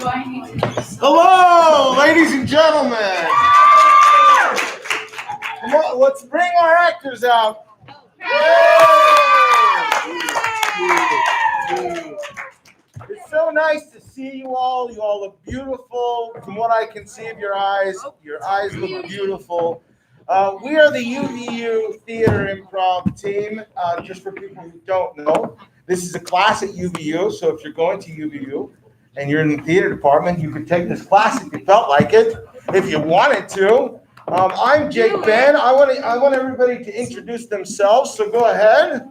Hello, ladies and gentlemen. Come on, let's bring our actors out. It's so nice to see you all. You all look beautiful. From what I can see of your eyes look beautiful. We are the UVU Theater Improv team. Just for people who don't know, this is a class at UVU. So if you're going to UVU and you're in the theater department, you could take this class if you felt like it, if you wanted to. I'm Jake Ben. I want everybody to introduce themselves. So go ahead.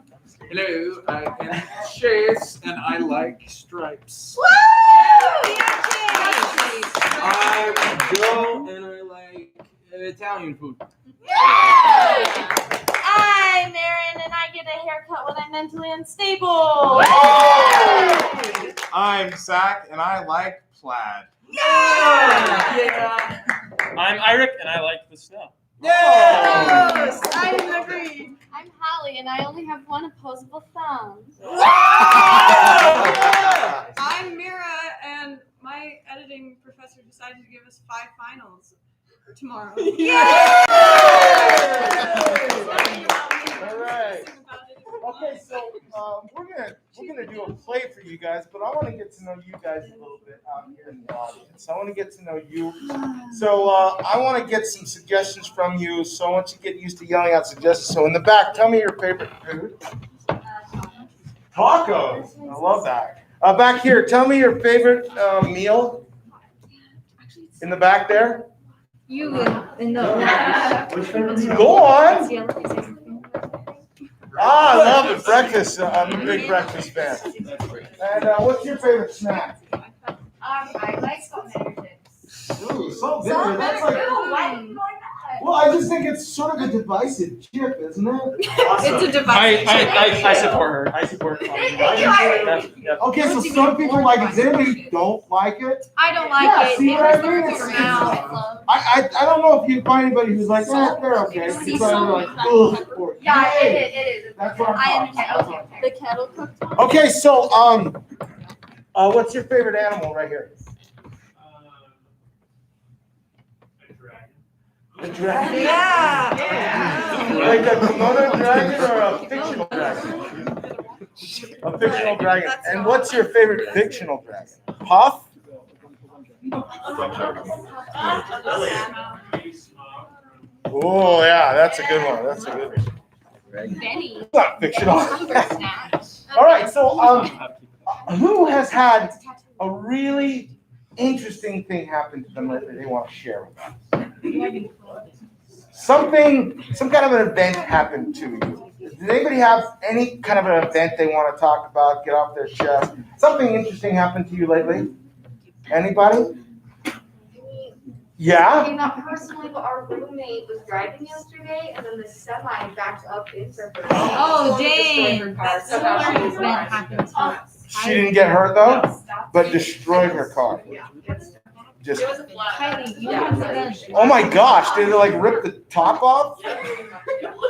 Hello, I am Chase, and I like stripes. Woo! I'm Joe, and I like Italian food. I'm Erin, and I get a haircut when I'm mentally unstable. I'm Zach, and I like plaid. Yeah. I'm Iric, and I like the snow. Yes, I'm Marie. I'm Holly, and I only have one opposable thumb. I'm Mira, and my editing professor decided to give us 5 finals tomorrow. Yay! All right. Okay, so we're gonna do a play for you guys, but I want to get to know you guys a little bit out here in the audience. I want to get to know you. So I want to get some suggestions from you. So I want you to get used to yelling out suggestions. So in the back, tell me your favorite food. Tacos. I love that. Back here, tell me your favorite meal. In the back there. You know. Go on. I love it. Breakfast. I'm a big breakfast fan. And what's your favorite snack? I like salt and vinegar chips. Ooh, salt vinegar. That's like. Well, I just think it's sort of a divisive chip, isn't it? It's a device. I support her. I support her. Okay, so some people like it. Does anybody don't like it? I don't like it. See It what I hurts mean? your mouth. I don't know if you find anybody who's like, they're okay. It's like, ugh. Yeah, it is. That's what I'm talking about. The kettle cooked one. Okay, so what's your favorite animal right here? A dragon? Yeah. Like a kimono dragon or a fictional dragon? A fictional dragon. And what's your favorite fictional dragon? Puff? Oh, yeah, that's a good one. That's a good one. Benny. It's not fictional. All right, so who has had a really interesting thing happen to them that they want to share with us? Some kind of an event happened to you. Does anybody have any kind of an event they want to talk about, get off their chest? Something interesting happened to you lately? Anybody? Yeah? Okay, not personally, but our roommate was driving yesterday, and then the semi backed up into her. Oh, dang. Destroyed her car. That's Somehow she similar was event alive. happened to us. She didn't get hurt though, but destroyed her car. Yeah. Just. It was a flat. Kylie, you have the event. Oh my gosh! Did it like rip the top off?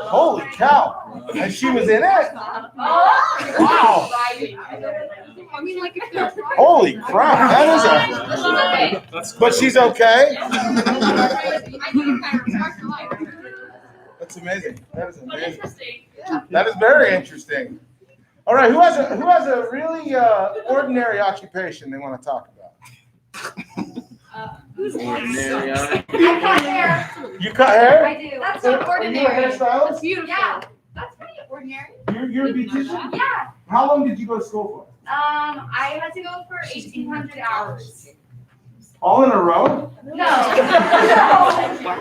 Holy cow! And she was in it? Wow! I mean, like, if they're Holy crap! That is a. But she's okay. That's amazing. That is amazing. That is very interesting. All right, who has a really ordinary occupation they want to talk about? Ordinary. I cut hair. You cut hair? I do. That's Are not you a ordinary. hairstylist? That's beautiful. Yeah, that's pretty ordinary. You're a beautician? Yeah. How long did you go to school I had to go for 1,800 hours. for? All in a row? No. Like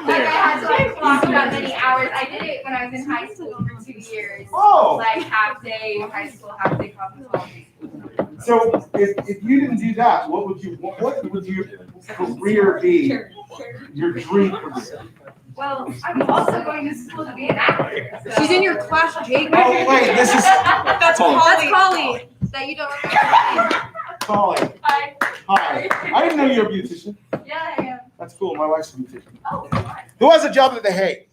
I had to clock that many hours. I did it when I was in high school for 2 years. Oh. Like half day high school, half day cosmetology. So if you didn't do that, what would your career be? Your dream career? Well, I'm also going to school to be an actor. So. she's in your class, Jake. Oh wait, this is That's Holly. That you don't remember. Holly. Hi. Hi. I didn't know you were a beautician. Yeah, I am. That's cool. My wife's a beautician. Oh, Who has a job that they hate?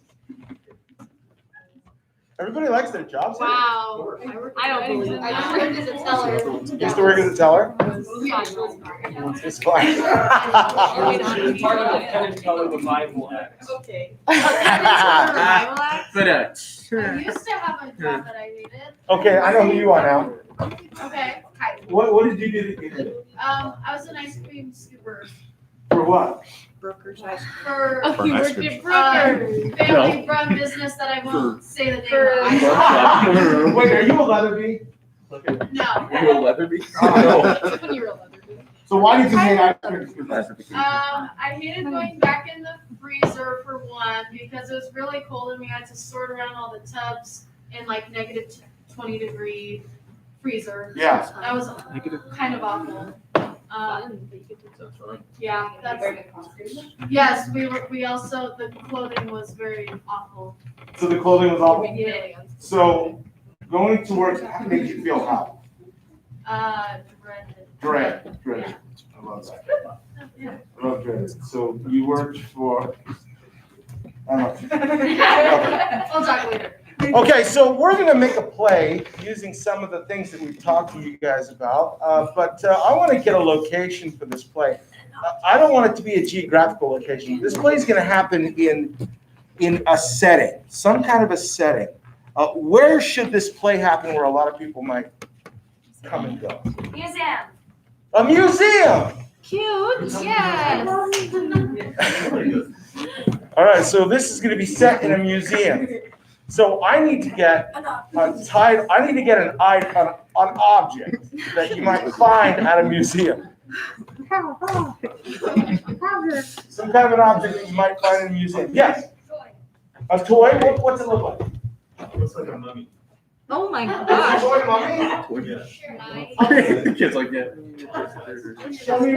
Everybody likes their jobs. here? Wow. I don't believe I just worked as a teller. Used to work as a teller? It's fine. Part of the Penn and Teller Revival Act. Okay. But I used to have a job that I hated. Okay, I know who you are now. Okay. What did you do that you did? I was an ice cream scooper For what? Broker size. for you worked a family-run business that I won't say the name of. Wait, are you a Leatherby? No. You a Leatherby? When you were 11. So why did you hate ice cream? I hated going back in the freezer for one because it was really cold and we had to sort around all the tubs in like negative 20-degree freezer. Yeah. That was kind of awful. Yeah, that's. Yes, we also, the clothing was very awful. So the clothing was awful? Yeah. So going to work made you feel how? Dreaded. Dread. Yeah. I love that. Yeah. I love dread. So you worked for, I don't know. We'll talk later. Okay, so we're gonna make a play using some of the things that we've talked to you guys about, but I wanna get a location for this play. I don't want it to be a geographical location. This play is gonna happen in a setting, some kind of a setting. Where should this play happen where a lot of people might come and go? Museum. A museum! Cute, yes. All right, so this is gonna be set in a museum. So I need to get an object that you might find at a museum. Some kind of an object that you might find in a museum. Yes. A toy? What's it look like? It looks like a mummy. Oh my A gosh. toy mummy? The kid's like, yeah. Show me.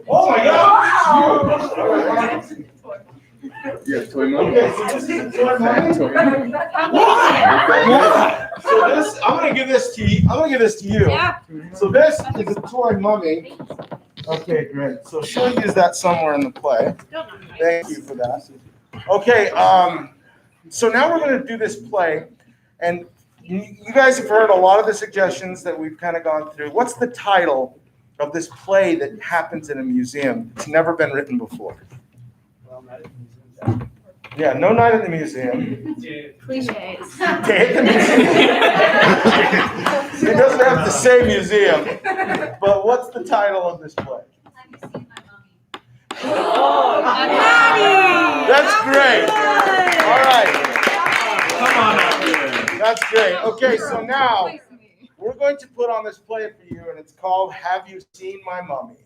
Oh my God! Yeah, toy mummy. Okay, so this is a toy mummy? So this, I'm gonna give this to you. Yeah. So this is a toy mummy. Okay, great. So she'll use that somewhere in the play. Thank you for that. Okay, so now we're gonna do this play, and you guys have heard a lot of the suggestions that we've kind of gone through. What's the title of this play that happens in a museum? It's never been written before. Yeah, no night at the museum. Cliches. Day at the museum. It doesn't have to say museum, but what's the title of this play? That's great. All right. Come on out here. That's great. Okay, so now we're going to put on this play for you, and it's called Have You Seen My Mummy?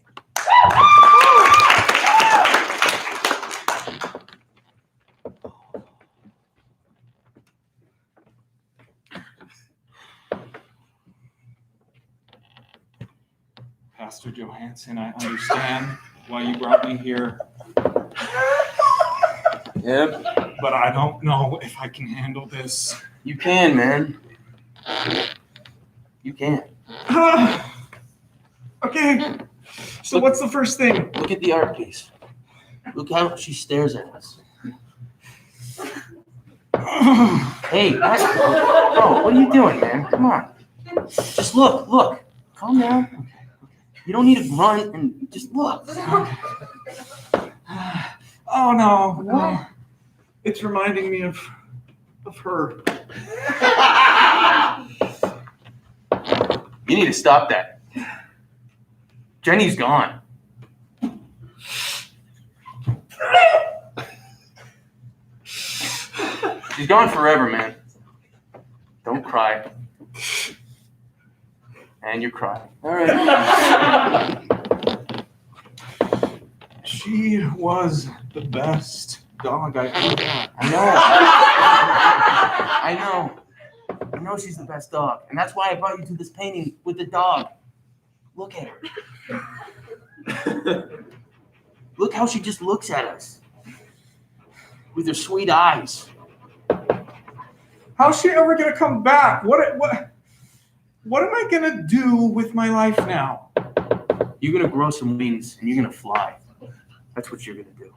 Pastor Johansson, I understand why you brought me here, Yep, but I don't know if I can handle this. you can, man. You can. Okay, so what's the first thing? Look at the art piece. Look how she stares at us. Hey, bro, what are you doing, man? Come on. Just look. Calm down. You don't need to grunt and just look. Oh no. It's reminding me of her. You need to stop that. Jenny's gone. She's gone forever, man. Don't cry. And you're crying. All right. She was the best dog I ever had. I know she's the best dog. And that's why I brought you to this painting with the dog. Look at her. Look how she just looks at us. With her sweet eyes. How's she ever gonna come back? What am I gonna do with my life now? You're gonna grow some wings and you're gonna fly. That's what you're gonna do.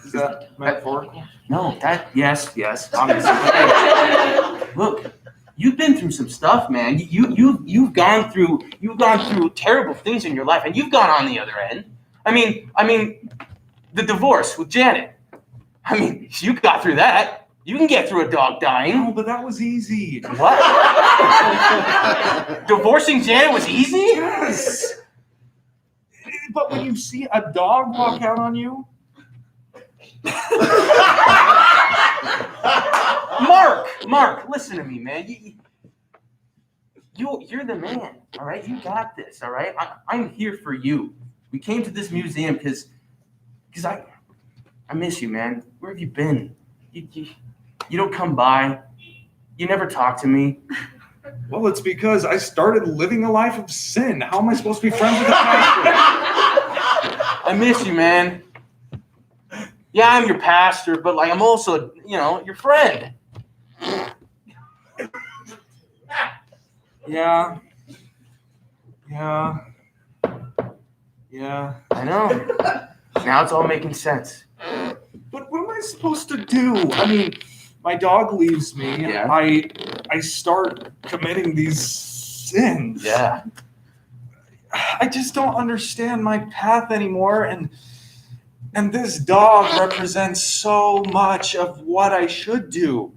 Is that metaphorical? No, yes, obviously. Hey, look, you've been through some stuff, man. You've gone through terrible things in your life, and you've gone on the other end. I mean, the divorce with Janet. I mean, you got through that. You can get through a dog dying. No, but that was easy. What? Divorcing Janet was easy? Yes. But when you see a dog walk out on you, Mark, listen to me, man. You're the man, all right? You got this, all right? I'm here for you. We came to this museum because I miss you, man. Where have you been? You don't come by. You never talk to me. well, it's because I started living a life of sin. How am I supposed to be friends with a pastor? I miss you, man. Yeah, I'm your pastor, but like I'm also, your friend. Yeah. I know. Now it's all making sense. But what am I supposed to do? I mean, my dog leaves me. Yeah. I start committing these sins. Yeah. I just don't understand my path anymore, and this dog represents so much of what I should do.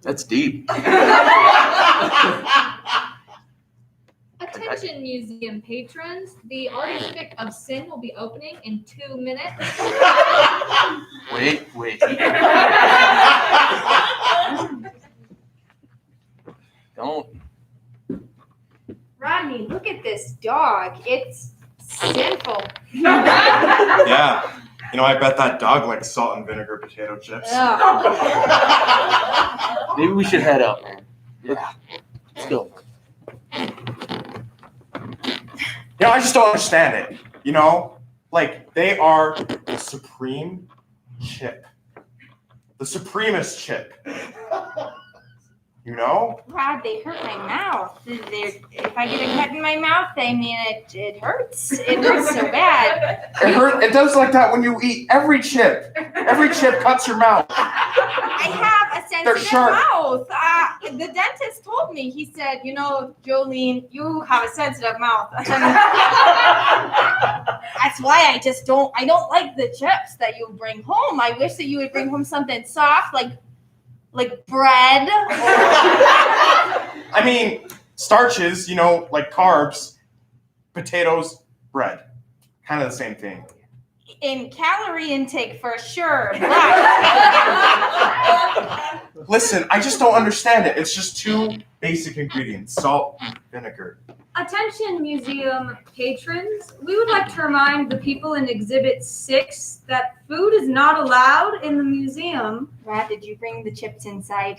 That's deep. Attention museum patrons, the Artifact of Sin will be opening in 2 minutes. Wait. Don't. Rodney, look at this dog. It's sinful. Yeah. I bet that dog likes salt and vinegar potato chips. Maybe we should head up, man. Yeah. Let's go. I just don't understand it. Like they are the supreme chip. The supremest chip. Rod, they hurt my mouth. If I get a cut in my mouth, it hurts. It hurts so bad. It does like that when you eat every chip. Every chip cuts your mouth. I have a sensitive mouth. The dentist told me. He said, Jolene, you have a sensitive mouth. That's why I don't like the chips that you bring home. I wish that you would bring home something soft, like bread. I mean, starches, like carbs, potatoes, bread. Kind of the same thing. In calorie intake for sure. Listen, I just don't understand it. It's just two basic ingredients, salt and vinegar. Attention museum patrons, we would like to remind the people in Exhibit 6 that food is not allowed in the museum. Rod, did you bring the chips inside?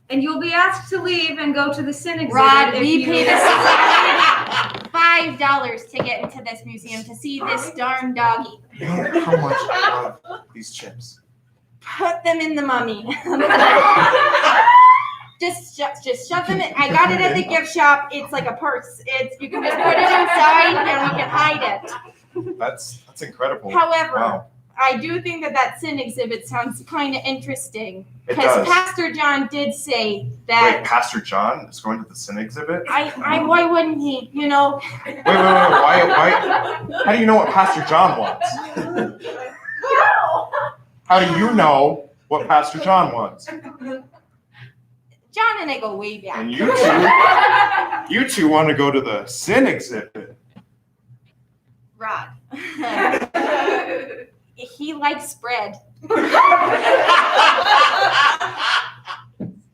And you'll be asked to leave and go to the sin exhibit. Rod, we paid $5 to get into this museum to see this darn doggy. How much I love these chips. Put them in the mummy. Just shove them in. I got it at the gift shop. It's like a purse. You can just put it inside and we can hide it. That's incredible. However, Wow. I do think that sin exhibit sounds kind of interesting. It Because does. Pastor John did say that. Wait, Pastor John is going to the sin exhibit? Why wouldn't he? Wait. Why? How do you know what Pastor John wants? How do you know what Pastor John wants? John and I go way back. And you two want to go to the sin exhibit. Rod. He likes bread.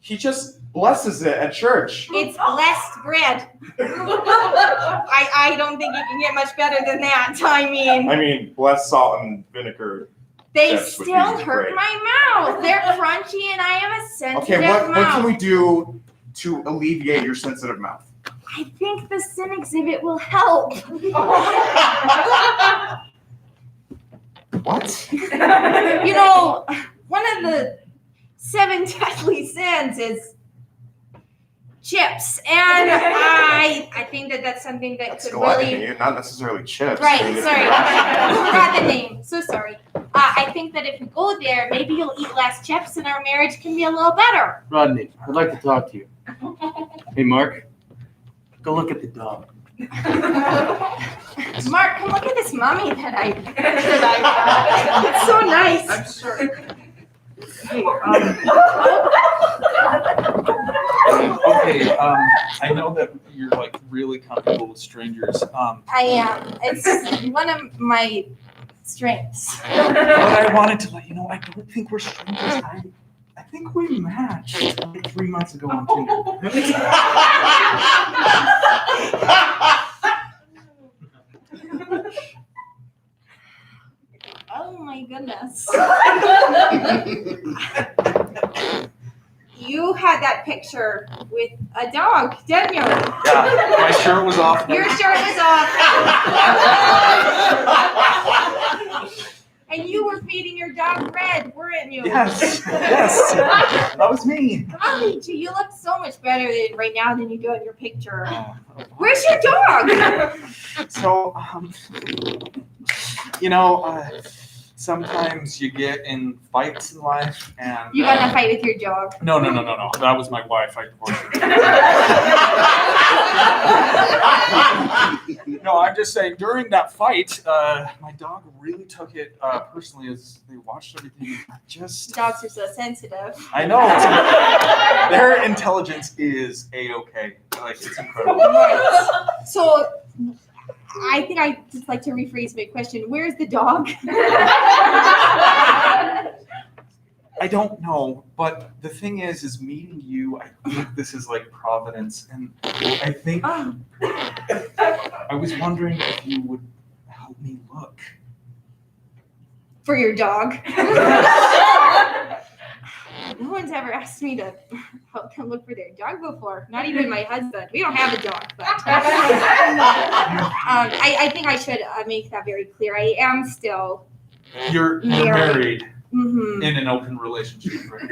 He just blesses it at church. It's blessed bread. I don't think you can get much better than that. I mean, Blessed salt and vinegar. they chips would be still hurt great. my mouth. They're crunchy and I have a sensitive Okay, what mouth. can we do to alleviate your sensitive mouth? I think the sin exhibit will help. What? One of the 7 deadly sins is chips, and I think that's something that That's could gluttony, really. not necessarily chips. Right, I mean, sorry. I forgot the name. So sorry. I think that if we go there, maybe you'll eat less chips and our marriage can be a little better. Rodney, I'd like to talk to you. Hey, Mark, go look at the dog. Mark, come look at this mummy that I got. It's so nice. I'm sorry. Hey, okay, I know that you're like really comfortable with strangers. I am. It's one of my strengths. But I wanted to let you know I don't think we're strangers. I think we matched like 3 months ago on Tinder. Oh my goodness. You had that picture with a dog, didn't you? Yeah, my shirt was off. Your shirt was off. And you were feeding your dog bread, weren't you? Yes, that was me. Golly gee, you look so much better right now than you do in your picture. Oh. Where's your dog? So, you know, sometimes you get in fights in life, and You got in a fight with your dog. No. That was my wife. I divorced her. No, I'm just saying. During that fight, my dog really took it personally as they watched everything. Dogs are so sensitive. I know. Their intelligence is a-okay. Like, it's incredible. So, I think I'd just like to rephrase my question. Where's the dog? I don't know, but the thing is meeting you, I think this is like Providence, and I think I was wondering if you would help me look. For your dog. No one's ever asked me to help them look for their dog before. Not even my husband. We don't have a dog, but I think I should make that very clear. I am still You're married Mhm. in an open relationship, right?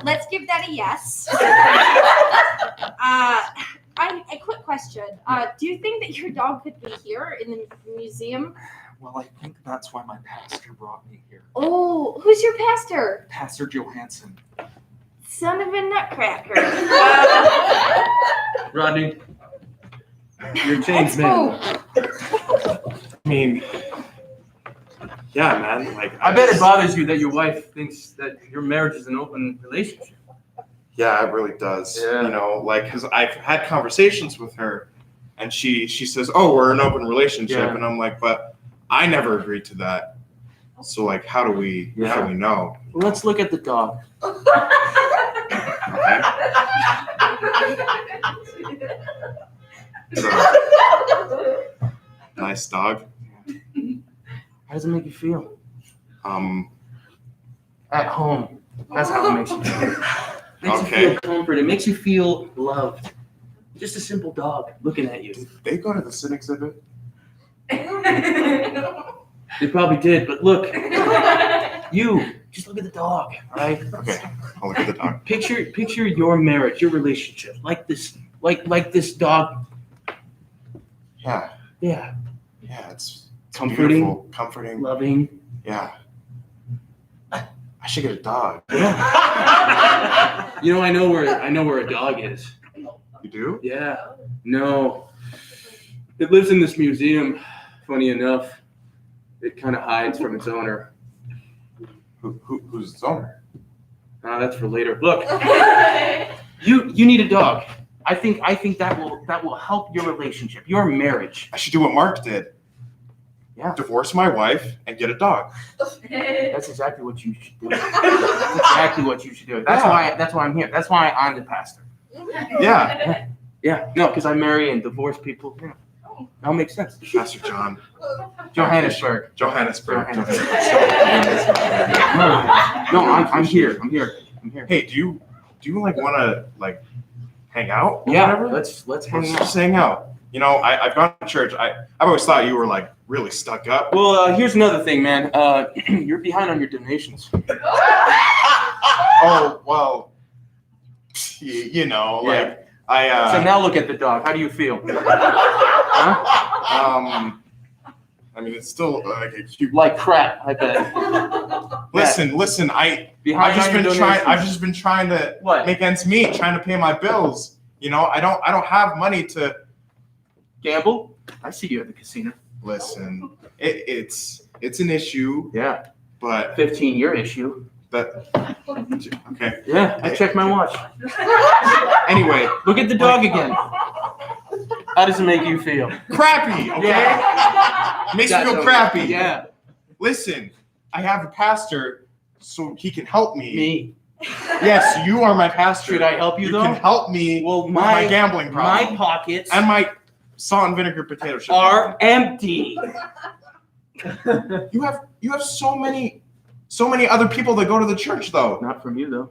Let's give that a yes. A quick question. Do you think that your dog could be here in the museum? Well, I think that's why my pastor brought me here. Oh, who's your pastor? Pastor Johansson. Son of a nutcracker. Rodney, you're changed, Expo. man. I mean, yeah, man. Like, I bet it bothers you that your wife thinks that your marriage is an open relationship. Yeah, it really does. Yeah. You know, like, because I've had conversations with her, and she says, "Oh, we're in an open relationship," Yeah. and I'm like, "But I never agreed to that." So, like, how do we know? Well, let's look at the dog. Okay. It's a nice dog. How does it make you feel? At home. That's how it makes you feel. Makes Okay. you feel comfort. It makes you feel loved. Just a simple dog looking at you. Did they go to the Sin exhibit? They probably did, but look. You just look at the dog, all right? Okay, I'll look at the dog. Picture your marriage, your relationship, like this dog. Yeah, Yeah. it's Comforting. beautiful, comforting. Loving. Yeah. I should get a dog. You know, I know where a dog is. You do? Yeah. No. It lives in this museum. Funny enough, it kind of hides from its owner. Who's its owner? That's for later. Look, you need a dog. I think that will help your relationship, your marriage. I should do what Mark did. Yeah. Divorce my wife and get a dog. That's exactly what you should do. That's exactly what you should do. That's why I'm here. That's why I'm the pastor. Yeah. Yeah. No, because I marry and divorce people. Yeah. That makes sense. Pastor John. Johannesburg. Johannesburg. No, I'm here. I'm here. Hey, do you like want to like hang out? Or Yeah. whatever? Let's hang Let's out. just hang out. You know, I've gone to church. I've always thought you were like really stuck up. Well, here's another thing, man. You're behind on your donations. Oh well. you know, Yeah. like I. So now look at the dog. How do you feel? Huh? I mean, it's still like a cute. Like crap, I bet. Listen. I've just been trying to What? make ends meet, trying to pay my bills. You know, I don't have money to. Gamble? I see you at the casino. Listen, it's an issue, Yeah. but 15-year issue. okay. Yeah, I checked my watch. Anyway, Look at the dog again. How does it make you feel? crappy. Okay. Yeah. Makes me feel crappy. Yeah. Listen, I have a pastor, so he can help me. Me. Yes, you are my pastor. Should I help you, You though? can help me Well, with my gambling problem. My pockets And my salt and vinegar potato chip. are empty. You have so many other people that go to the church though. Not from you, though.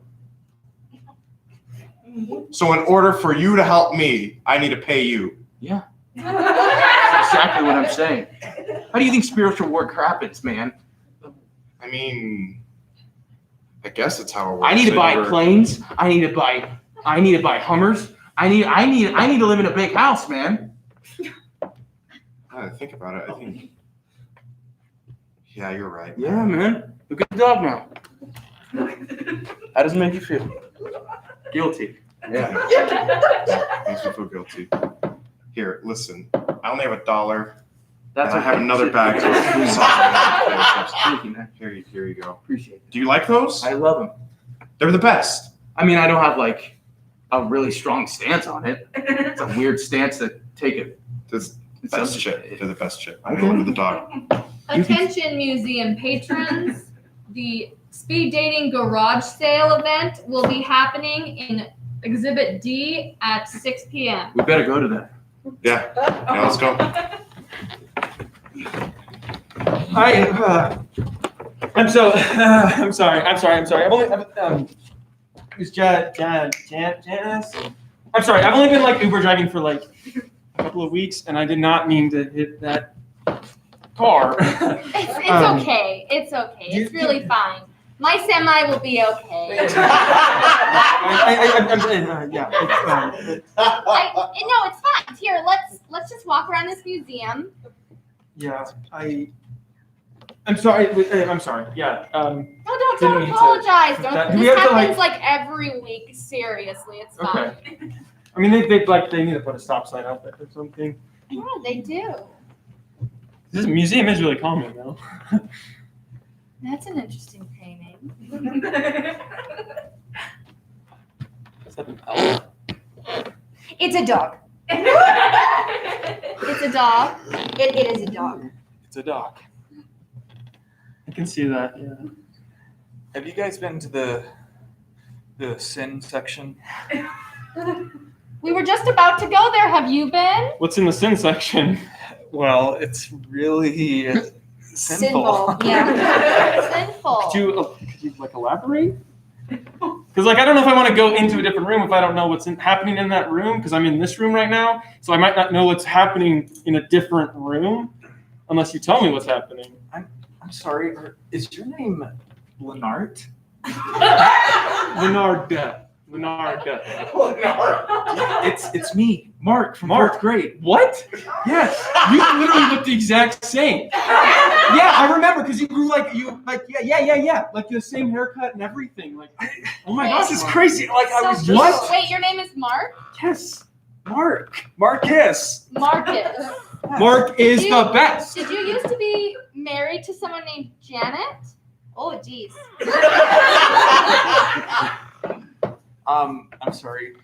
So in order for you to help me, I need to pay you. Yeah. That's exactly what I'm saying. How do you think spiritual work happens, man? I mean, I guess that's how it works. I need to buy never- planes. I need to buy Hummers. I need to live in a big house, man. I think about it. I think. Yeah, you're right. Yeah, man. Look at the dog now. How does it make you feel? Guilty. Yeah. Makes me feel guilty. Here, listen. I only have $1. That's and I have another bag. Thank you, man. Here you go. Appreciate it. Do you like those? I love them. They're the best. I mean, I don't have like a really strong stance on it. It's a weird stance to take it. It's the best chip. They're the best chip. I Okay. love the dog. Attention museum patrons, the speed dating garage sale event will be happening in Exhibit D at 6 p.m. We better go to that. Yeah, let's go. I'm sorry. I've only, who's Janice? I'm sorry. I've only been like Uber driving for like a couple of weeks, and I did not mean to hit that car. It's okay. It's okay. It's really fine. My semi will be okay. Yeah. No, it's fine. Here, let's just walk around this museum. Yeah, I'm sorry. I'm sorry. Yeah. No, Didn't don't mean to- apologize. that- do we This have to, happens like every week. Seriously, it's fine. Okay. I mean, they need to put a stop sign out there or something. Yeah, they do. This museum is really calming, though. That's an interesting painting. Is that an elf? It's a dog. It's a dog. It is a dog. It's a dog. I can see that. Yeah. Have you guys been to the sin section? We were just about to go there. Have you been? What's in the sin section? Well, it's really sinful. Yeah. Sinful. Could you like elaborate? Because like I don't know if I want to go into a different room if I don't know what's happening in that room because I'm in this room right now, so I might not know what's happening in a different room unless you tell me what's happening. I'm sorry. Is your name Lenart? Leonard. It's me, Mark from Mark. fourth grade. What? Yes. You literally look the exact same. Yeah, I remember because you grew like like the same haircut and everything. Like, oh my gosh, This is Mark. crazy. Like I was So- just Wait, your name is Mark? yes, Marcus. Marcus. Mark is You- the best. Did you used to be married to someone named Janet? Oh, geez. I'm sorry.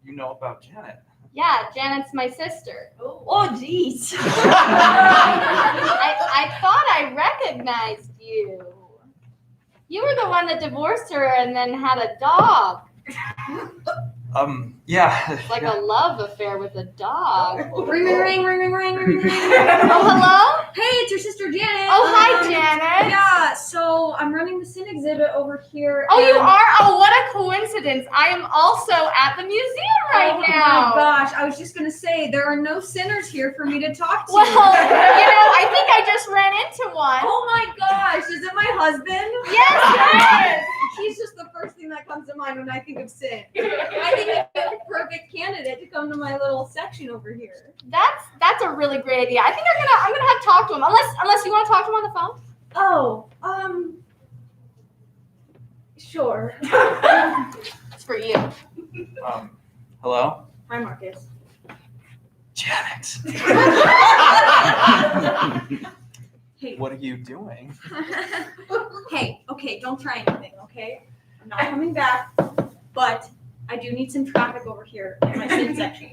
You know about Janet. Yeah, Janet's my sister. Oh, jeez. I thought I recognized you. You were the one that divorced her and then had a dog. Yeah. Like a love affair with a dog. Ring. Oh, hello? Hey, it's your sister Janet. Oh, hi, Janet. Yeah, so I'm running the sin exhibit over here. Oh, you and- are? Oh, what a coincidence. I am also at the museum right now. Oh my gosh, I was just gonna say there are no sinners here for me to talk to. Well, I think I just ran into one. Oh my gosh, is it my husband? Yes, he's just the first thing that comes to mind when I think of sin. I think he'd be a perfect candidate to come to my little section over here. That's a really great idea. I think I'm gonna have to talk to him. Unless you want to talk to him on the phone. Oh, sure. It's for you. Hello? Hi, Marcus. Janet. Hey. What are you doing? Hey, okay, don't try anything, okay? I'm not coming back, but I do need some traffic over here in my sin section.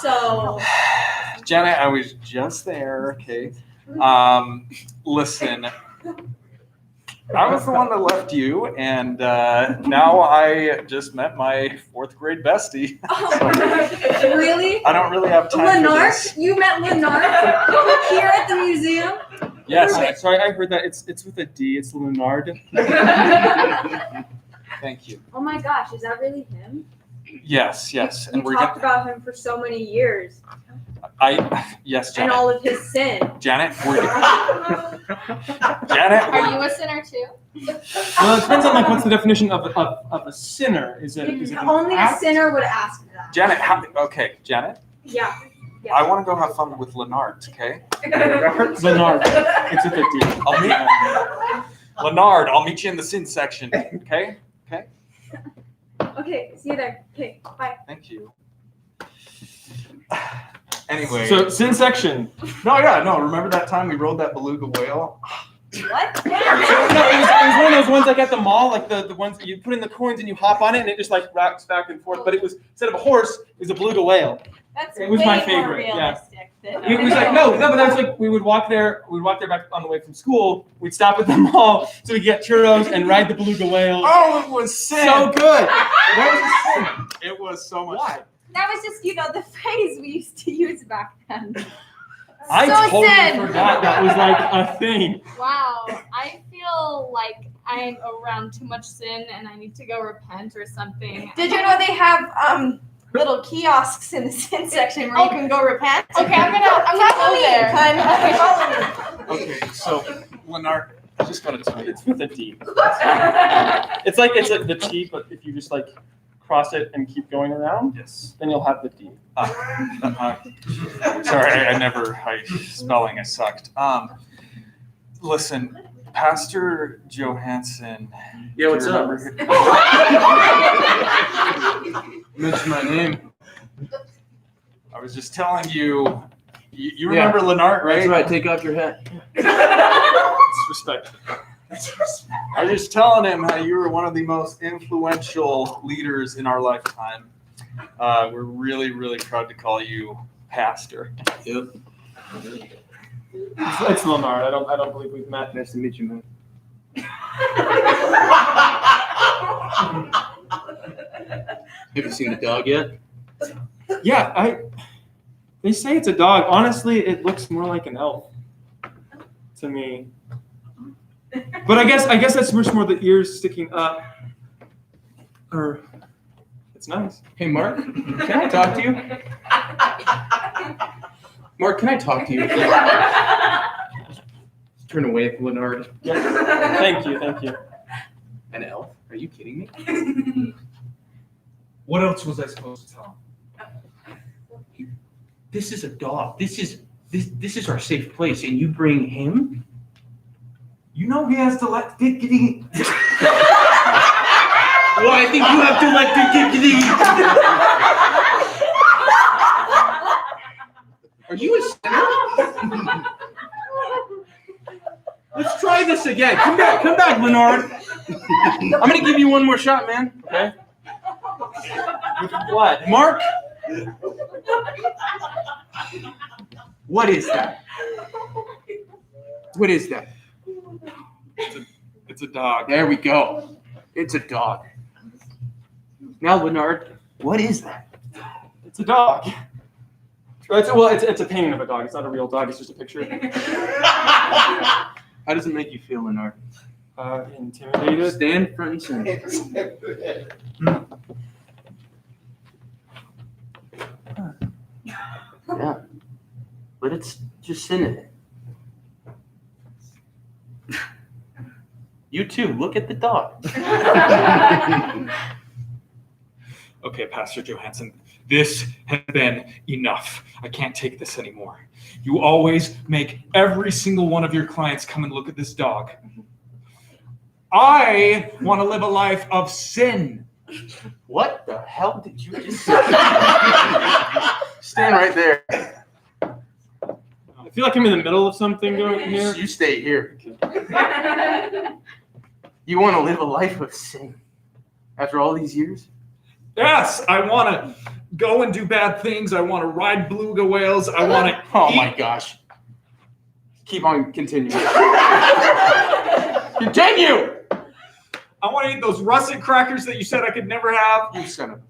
So, Janet, I was just there, okay? Listen, I was the one that left you, and now I just met my 4th grade bestie. oh, really? I don't really have time for Lenart? this. You met Lenart here at the museum? Yes, Sorry, I heard that. It's with a D. It's Leonard. thank you. Oh my gosh, is that really him? Yes, and You we're talked gonna. about him for so many years Yes, and Janet. all of his sin. Janet, we're. Janet, Are you a sinner too? Well, it depends on like what's the definition of a sinner. Is it an Only a act? sinner would ask that. Janet, okay, Janet. Yeah. I want to go have fun with Lenard, okay? Leonard. It's with a D. I'll meet Lenard. I'll meet you in the sin section, okay? Okay, see you there. Okay, bye. Thank you. Anyway. So sin section. No. Remember that time we rode that beluga whale? What? So, no, it was one of those ones like at the mall, like the ones that you put in the coins and you hop on it and it just like rocks back and forth. But it was instead of a horse, it was a beluga whale. That's It was way my more favorite, yeah. realistic than It was like no, but that was like we would walk there back on the way from school. We'd stop at the mall so we'd get churros and ride the beluga whale. Oh, it was sin. So good. That was a sin. It was so much. Why? That was just, the phrase we used to use back then. I So totally sin. forgot that was like a thing. Wow, I feel like I'm around too much sin and I need to go repent or something. Did you know they have little kiosks in the sin section where you can go repent? Okay, I'm gonna Follow go me, there. hun. Okay, follow me. Okay, so Lenard, I just gotta tell you. It's with a D. It's like the T, but if you just like cross it and keep going around, Yes. then you'll have the D. Sorry, spelling I sucked. Listen, Pastor Johansson. Yeah, what's do you up? remember- Mention my name. I was just telling you. You remember Lenart, right? That's right. Take off your hat. It's respect. I was just telling him how you were one of the most influential leaders in our lifetime. We're really, really proud to call you Pastor. Yep. It's Leonard. I don't believe we've met. Nice to meet you, man. Have you seen the dog yet? Yeah, they say it's a dog. Honestly, it looks more like an elf to me. But I guess that's much more the ears sticking up. Or it's nice. Hey, Mark. Can I talk to you? Mark, can I talk to you? Turn away, Leonard. Yeah. Thank you. An elf? Are you kidding me? What else was I supposed to tell him? This is a dog. This is our safe place, and you bring him? You know he has to let Diggity. Well, I think you have to let the diggity. Are you a sinner? Let's try this again. Come back, Leonard. I'm gonna give you one more shot, man. Okay. With what? Mark. What is that? What is that? It's a dog. There we go. It's a dog. Now, Leonard, what is that? It's a dog. It's a painting of a dog. It's not a real dog. It's just a picture. How does it make you feel, Leonard? Intimidated. Stand front and center. Yeah, but it's just sin in it. You too. Look at the dog. Okay, Pastor Johansson, this has been enough. I can't take this anymore. You always make every single one of your clients come and look at this dog. I want to live a life of sin. What the hell did you just say? Stand right there. I feel like I'm in the middle of something going here. You stay here. You want to live a life of sin after all these years? Yes, I want to go and do bad things. I want to ride beluga whales. I want to. Oh my gosh. Keep on continuing. Continue! I want to eat those russet crackers that you said I could never have. You son of.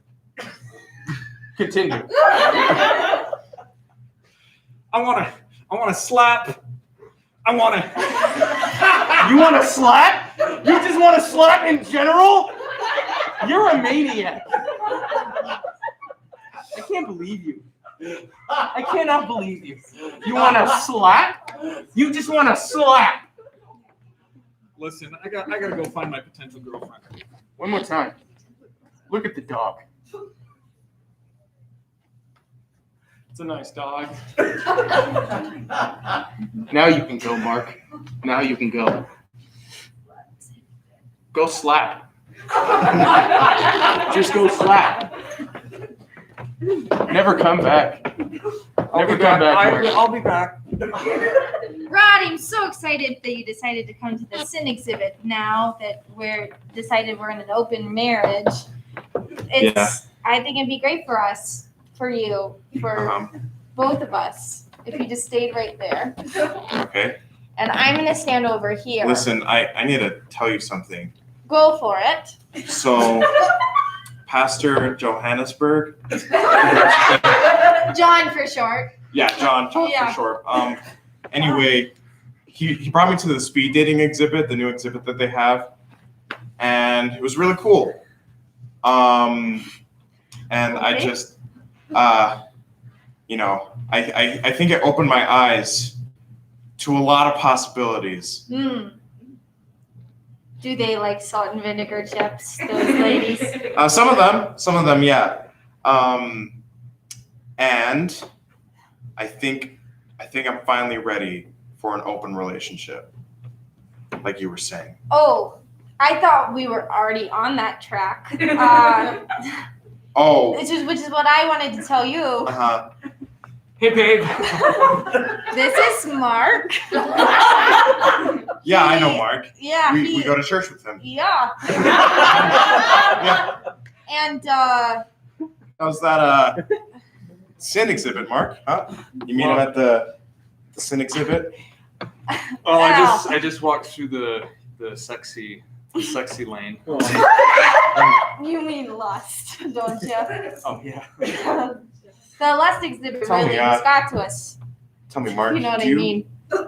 Continue. I want to slap. I want to. You want to slap? You just want to slap in general? You're a maniac. I can't believe you. I cannot believe you. You want to slap? You just want to slap. Listen, I gotta go find my potential girlfriend. One more time. Look at the dog. It's a nice dog. Now you can go, Mark. Now you can go. Go slap. Just go slap. Never come back. Never come back, Mark. I'll be back. Rod, I'm so excited that you decided to come to the sin exhibit now that we're in an open marriage. I think it'd be great for us, for you, for both of us, if you just stayed right there. Okay. And I'm gonna stand over here. Listen, I need to tell you something. Go for it. So, Pastor Johannesburg. John for short. Yeah, John Yeah. for short. Anyway, he brought me to the speed dating exhibit, the new exhibit that they have, and it was really cool. And I just, I think it opened my eyes to a lot of possibilities. Do they like salt and vinegar chips, those ladies? Some of them, yeah. And I think I'm finally ready for an open relationship, like you were saying. Oh, I thought we were already on that track. Which is what I wanted to tell you. Uh-huh. Hey, babe. This is Mark. Yeah, I know Mark. Yeah, we go to church with him. Yeah. Yeah. And How's that sin exhibit, Mark? Huh? You meet him at the sin exhibit? Oh, I just walked through the sexy lane. you mean lust, don't you? Oh yeah. The lust exhibit Tell really me, just got to us. Tell me, Mark. You know what do I mean? Do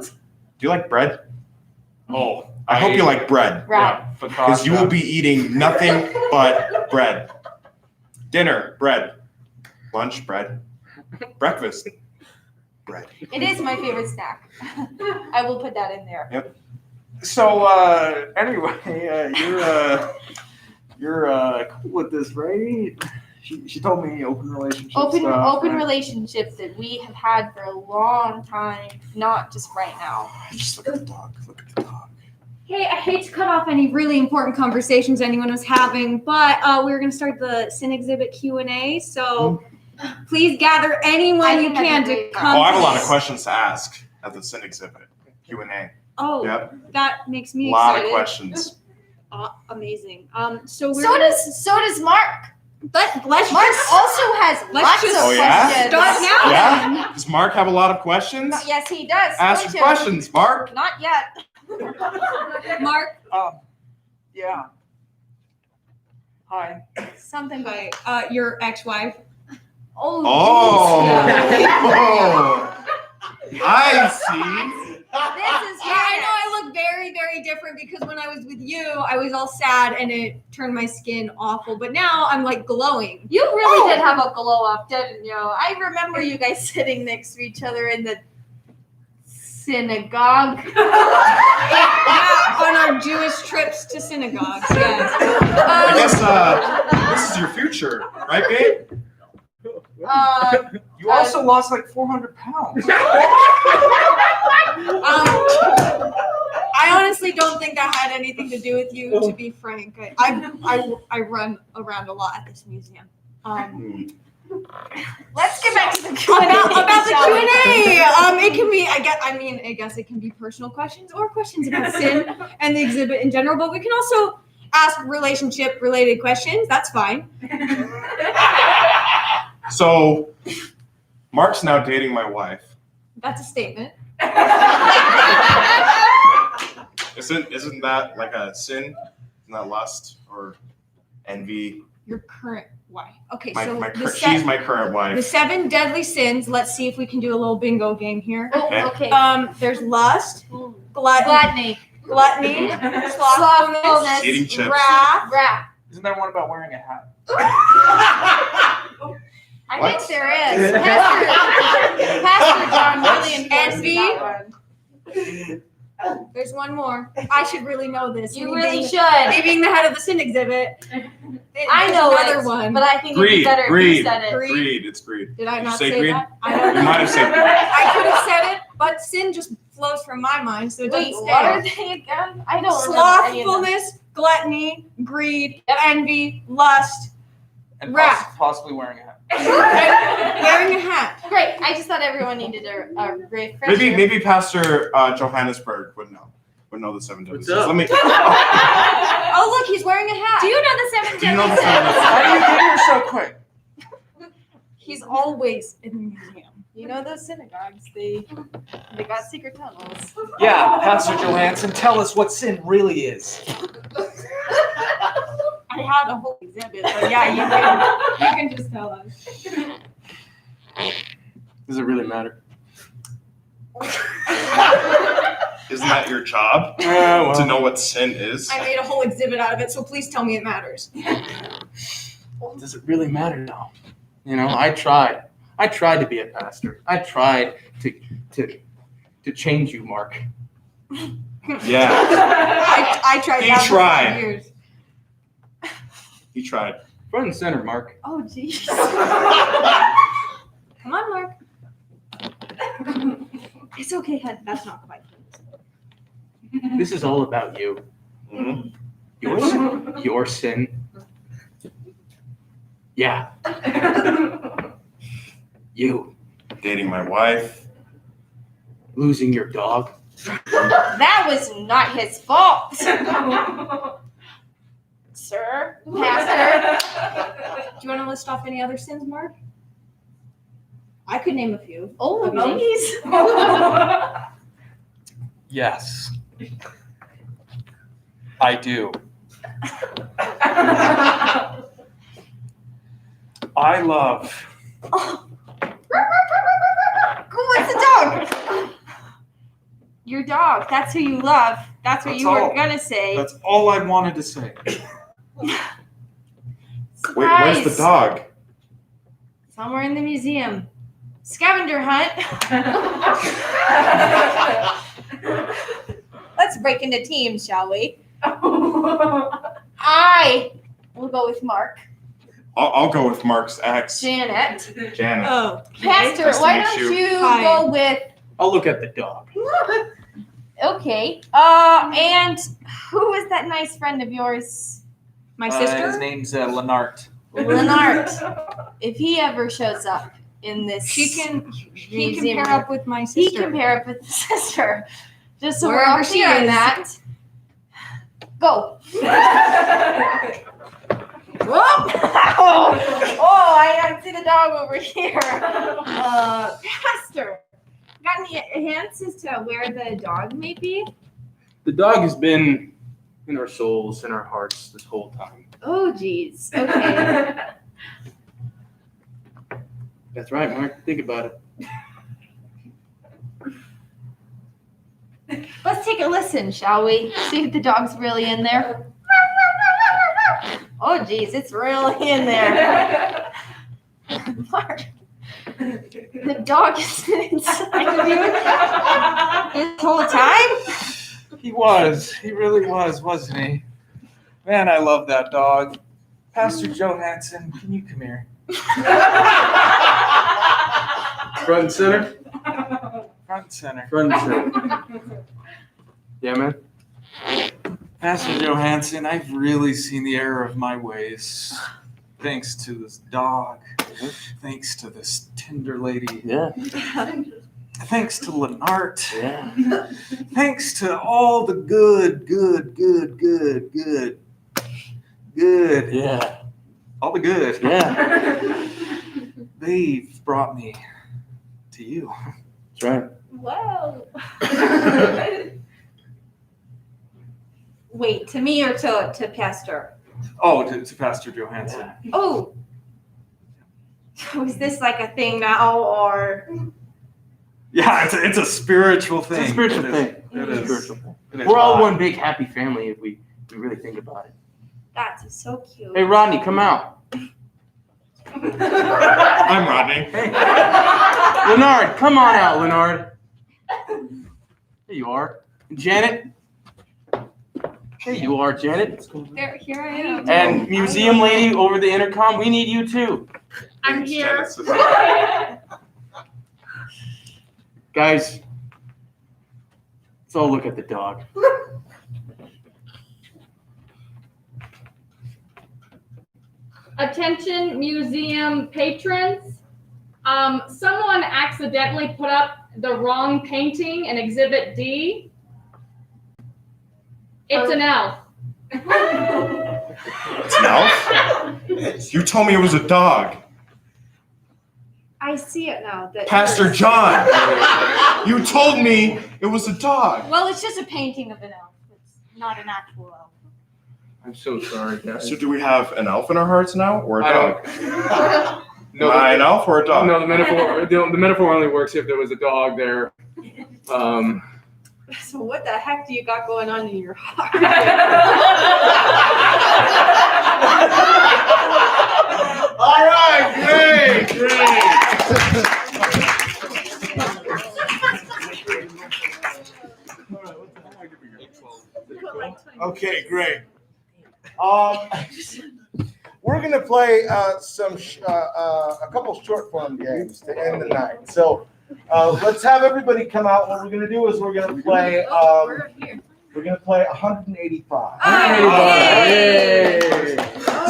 you like bread? Oh, I hope you like bread. Right. Because you will be eating nothing but bread. Dinner, bread. Lunch, bread. Breakfast, bread. It is my favorite snack. I will put that in there. Yep. So anyway, you're cool with this, right? She told me open relationship Open stuff. relationships that we have had for a long time, not just right now. Just look at the dog. Look at the dog. Hey, I hate to cut off any really important conversations anyone was having, but we were going to start the Sin Exhibit Q&A, so please gather anyone you can to come. Oh, I have a to lot of this. questions to ask at the sin exhibit. Q&A. Oh, Yep. that makes me A lot excited. of questions. Amazing. So we're So does Mark. let's Mark just also has let's lots just of Oh, yeah? questions. start now. Yeah? Does Mark have a lot of questions? Yes, he does. Ask don't your you? questions, Mark. Not yet. Mark, Yeah. Hi. something by your ex-wife. Oh. geez. Oh. I see. This is I know I look very, very different because when I was with you, I was all sad and it turned my skin awful. But now I'm like glowing. You really did have a glow up, didn't you? I remember you guys sitting next to each other in the synagogue. Yeah, on our Jewish trips to synagogues. Yes. I guess this is your future, right, babe? You also lost like 400 pounds. I honestly don't think that had anything to do with you. To be frank, I run around a lot at this museum. Let's get back to the Q&A. About the shall we? Q&A. It can be. I guess it can be personal questions or questions about sin and the exhibit in general. But we can also ask relationship-related questions. That's fine. So, Mark's now dating my wife. That's a statement. Isn't that like a sin? Isn't that lust or envy? Your current wife. Okay, She's my current the wife. 7 deadly sins. Let's see if we can do a little bingo game here. Okay. Okay. There's lust, gluttony, slothfulness, Eating chips. wrath. Isn't there one about wearing a hat? I What? think there is. Pastor John really enforces that one. There's one more. I should really know this. You Me really being- should. Me being the head of the sin exhibit. I There's know another it, one. but I think it'd be better if you said it. Greed. It's greed. Did I Did you not say say greed? that? I don't know. You might have said greed. I could have said it, but sin just flows from my mind, so it Wait, doesn't what are stay. they again? I don't remember any of them. Slothfulness, gluttony, greed, envy, lust, And Wrath. possibly wearing a hat. wearing a hat. Great. I just thought everyone needed a refresher. Maybe Pastor Johannesburg would know the 7 deadly What's sins. up? Let me. Oh, look, he's wearing a hat. Do you know the 7 Do you know deadly the 7 sins? deadly How do you get here so quick? He's always in the museum. You know those synagogues? They got secret tunnels. Yeah, Pastor Johansson, tell us what sin really is. I had a whole exhibit, but yeah, you can just tell us. Does it really matter? Isn't that your job Well. to know what sin is? I made a whole exhibit out of it, so please tell me it matters. Does it really matter now? You know, I tried. I tried to be a pastor. I tried to change you, Mark. Yeah, I tried He that for tried. 5 years. he tried. Front and center, Mark. Oh, jeez. Come on, Mark. It's okay, hun. That's not quite. This is all about you. Mhm. Your sin. Yeah. You Dating my wife. losing your dog. That was not his fault. Sir, Pastor. Do you want to list off any other sins, Mark? I could name a few. Oh, Okay. jeez. Yes. I do. I love. What's the dog? Your dog. That's who you love. That's what That's you were all. gonna say. That's all I wanted to say. Wait, where's the Surprise. dog? Somewhere in the museum. Scavenger hunt. Let's break into teams, shall we? I will go with Mark. I'll go with Mark's ex, Janet. Janet. Oh, Pastor, Nice to why meet don't you. you Hi. go with I'll look at the dog. okay. And who is that nice friend of yours? my His sister? name's Lenart. Lenart. If he ever shows up in this He can museum, pair up with my sister. he can pair up with his sister. Just so we're Wherever all she clear on is. that. Go. oh, I see the dog over here. Pastor, got any hints as to where the dog may be? The dog has been in our souls, in our hearts this whole time. Oh, geez. Okay. That's right, Mark. Think about it. Let's take a listen, shall we? See if the dog's really in there. Oh, geez, it's really in there. Mark, The dog has been inside of you this whole time? He was. He really was, wasn't he? Man, I love that dog. Pastor Johansson, can you come here? Front and center. Front and center. Front and center. Yeah, man. Pastor Johansson, I've really seen the error of my ways. Thanks to this dog. Thanks to this tender lady. Yeah. Thanks to Lenart. Yeah. Thanks to all the good. Yeah. All the good. Yeah. They've brought me to you. That's right. Whoa. Wait, to me or to Pastor? Oh, to Pastor Johansson. Oh. So is this like a thing now, or? Yeah, it's a spiritual thing. It's a spiritual It thing. is. It is. Spiritual thing. It is. We're all one big happy family if we really think about it. That's so cute. Hey, Rodney, come out. I'm Rodney. Hey. Leonard, come on out, Leonard. There you are. Janet. There you are, Janet. Here I am. And museum lady over the intercom, we need you too. I'm here. Guys, let's all look at the dog. Attention museum patrons. Someone accidentally put up the wrong painting in Exhibit D. It's an elf. It's an elf? You told me it was a dog. I see it now. That Pastor John, you told me it was a dog. Well, it's just a painting of an elf. It's not an actual elf. I'm so sorry, guys. So do we have an elf in our hearts now, or a dog? No, Am I an elf or a dog? No, the metaphor only works if there was a dog there. So what the heck do you got going on in your heart? All right, great. Okay, great. We're gonna play a couple short form games to end the night. So let's have everybody come out. What we're gonna do is we're gonna play 185.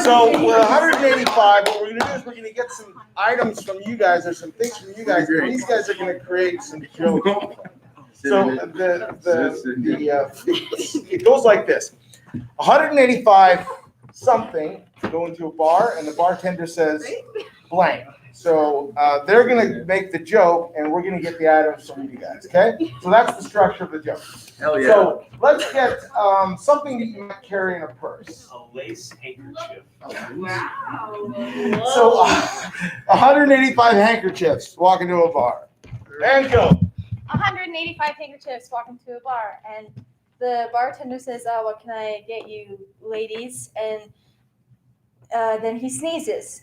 So with 185, what we're gonna do is we're gonna get some items from you guys or some things from you guys. And these guys are gonna create some jokes. So it goes like this: 185 something to go into a bar, and the bartender says blank. So they're gonna make the joke, and we're gonna get the items from you guys. Okay? So that's the structure of the joke. Hell yeah. So let's get something that you might carry in a purse. A lace handkerchief. Wow. So 185 handkerchiefs walk into a bar. And go. 185 handkerchiefs walk into a bar, and the bartender says, what can I get you, ladies? And then he sneezes.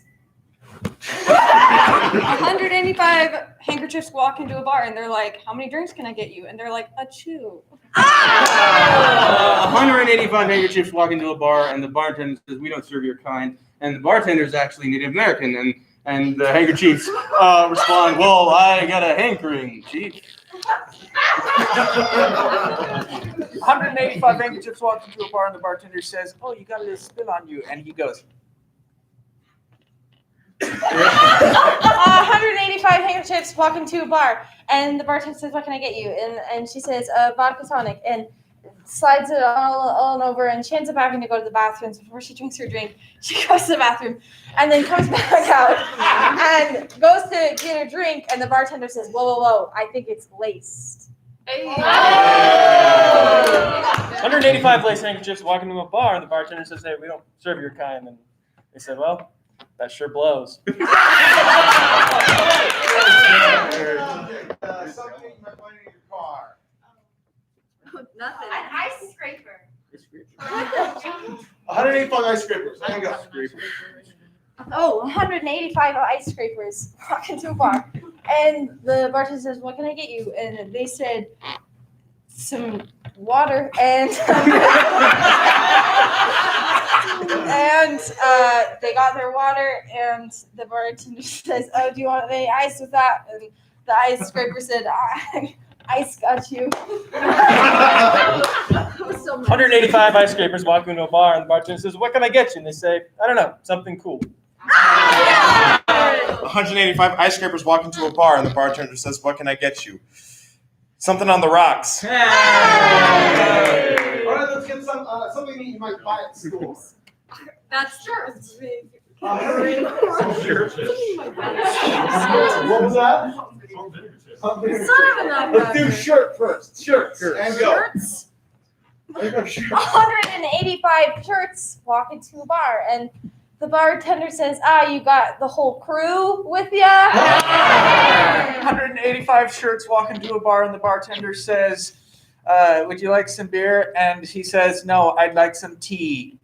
185 handkerchiefs walk into a bar, and they're like, how many drinks can I get you? And they're like, a chew. 185 handkerchiefs walk into a bar, and the bartender says, "We don't serve your kind." And the bartender is actually Native American, and the handkerchiefs respond, "Well, I got a hankering, chief." 185 handkerchiefs walk into a bar, and the bartender says, "Oh, you got a little spill on you," and he goes. 185 handkerchiefs walk into a bar, and the bartender says, "What can I get you?" And she says, "Vodka tonic," and slides it all over, and she ends up having to go to the bathroom. So before she drinks her drink, she goes to the bathroom, and then comes back out and goes to get her drink, and the bartender says, "Whoa, I think it's laced." 185 lace handkerchiefs walk into a bar, and the bartender says, "Hey, we don't serve your kind." And they said, "Well, that sure blows." Something you might find in your car. Nothing. An ice scraper. 185 ice scrapers. There you go. Oh, 185 ice scrapers walk into a bar. And the bartender says, what can I get you? And they said, some water. And and they got their water. And the bartender says, oh, do you want any ice with that? And the ice scraper said, ice got you. 185 ice scrapers walk into a bar, and the bartender says, what can I get you? And they say, I don't know, something cool. 185 ice scrapers walk into a bar, and the bartender says, what can I get you? Something on the rocks. All right, let's get something that you might buy at school. That's true. What was that? Let's do shirt first. Shirts. And go. Shirts? 185 shirts walk into a bar, and the bartender says, you got the whole crew with ya? 185 shirts walk into a bar, and the bartender says, would you like some beer? And he says, no, I'd like some tea.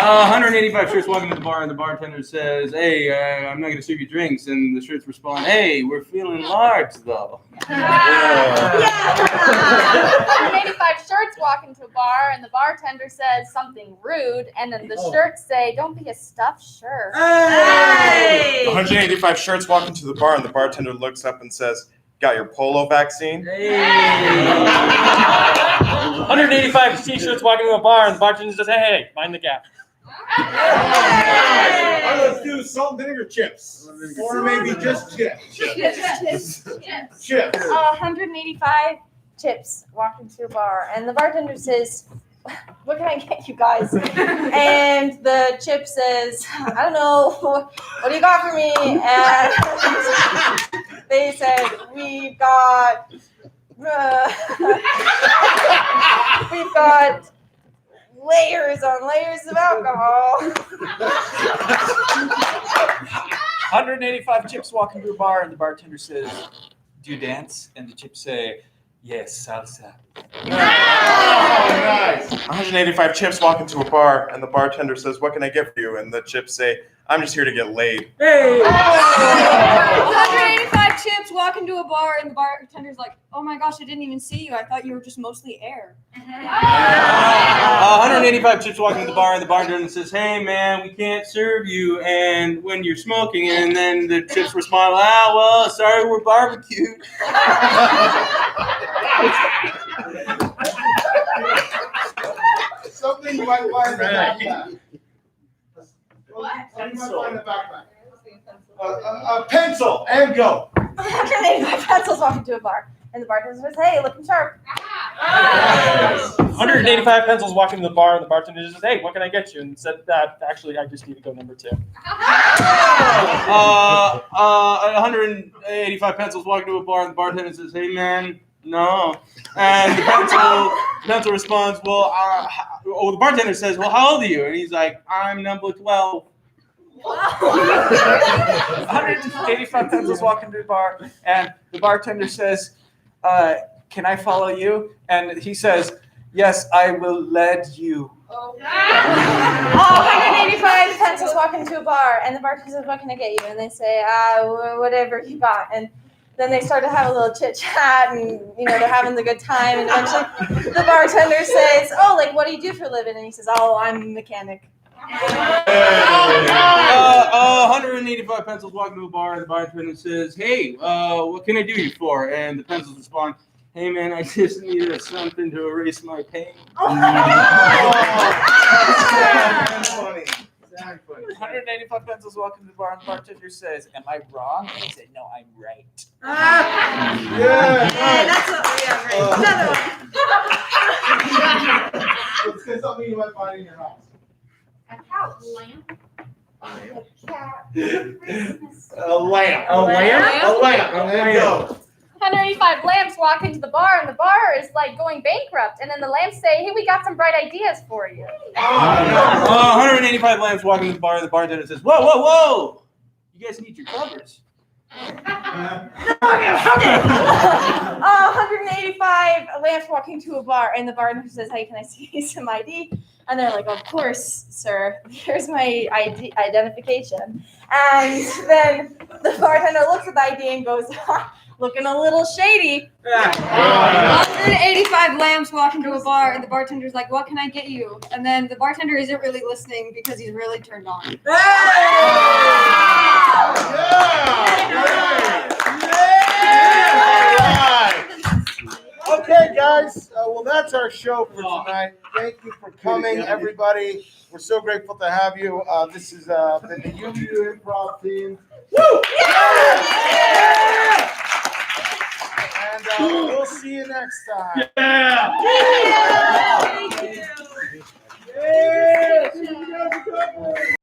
185 shirts walking to the bar, and the bartender says, hey, I'm not going to serve you drinks. And the shirts respond, hey, we're feeling large, though. 185 shirts walk into a bar, and the bartender says something rude, and then the shirts say, don't be a stuffed shirt. 185 shirts walk into the bar, and the bartender looks up and says, got your polio vaccine? 185 t-shirts walking into a bar, and the bartender says, hey, mind the gap. All right, let's do salt and vinegar chips. Or maybe just chips. Chips. 185 chips walk into a bar, and the bartender says, what can I get you guys? And the chip says, I don't know, what do you got for me? And they said, we've got layers on layers of alcohol. 185 chips walk into a bar, and the bartender says, do you dance? And the chips say, yes, salsa. Nice. 185 chips walk into a bar, and the bartender says, what can I get for you? And the chips say, I'm just here to get laid. 185 chips walk into a bar, and the bartender's like, oh my gosh, I didn't even see you. I thought you were just mostly air. 185 chips walking to the bar, and the bartender says, hey, man, we can't serve you and when you're smoking. And then the chips respond, well, sorry, we're barbecued. Something you might find in the backpack. A pencil, and go. 185 pencils walk into a bar, and the bartender says, hey, looking sharp. 185 pencils walk into the bar, and the bartender says, hey, what can I get you? And said that, actually, I just need to go number 2. 185 pencils walk into a bar, and the bartender says, hey, man, no. And the pencil responds, the bartender says, well, how old are you? And he's like, I'm number 12. 185 pencils walk into the bar, and the bartender says, can I follow you? And he says, yes, I will lead you. 185 pencils walk into a bar, and the bartender says, what can I get you? And they say, whatever you got. And then they start to have a little chit chat, and they're having the good time. And eventually, the bartender says, what do you do for a living? And he says, I'm a mechanic. 185 pencils walk into a bar, and the bartender says, hey, what can I do you for? And the pencils respond, hey, man, I just needed something to erase my pain. Funny. 185 pencils walk into the bar, and the bartender says, am I wrong? And he said, no, I'm right. Yeah. Another one. Let's say something you might find in your house. A couch lamp. A lamp. And go. 185 lamps walk into the bar, and the bar is like going bankrupt. And then the lamps say, hey, we got some bright ideas for you. 185 lamps walking into the bar, and the bartender says, whoa. You guys need your covers. 185 lamps walk into a bar, and the bartender says, hey, can I see some ID? And they're like, of course, sir. Here's my ID identification. And then the bartender looks at the ID and goes, looking a little shady. 185 lambs walk into a bar, and the bartender's like, what can I get you? And then the bartender isn't really listening because he's really turned on. Okay, guys. Well, that's our show for tonight. Thank you for coming, everybody. We're so grateful to have you. This is the UVU Improv team. Woo! And we'll see you next time. Yeah.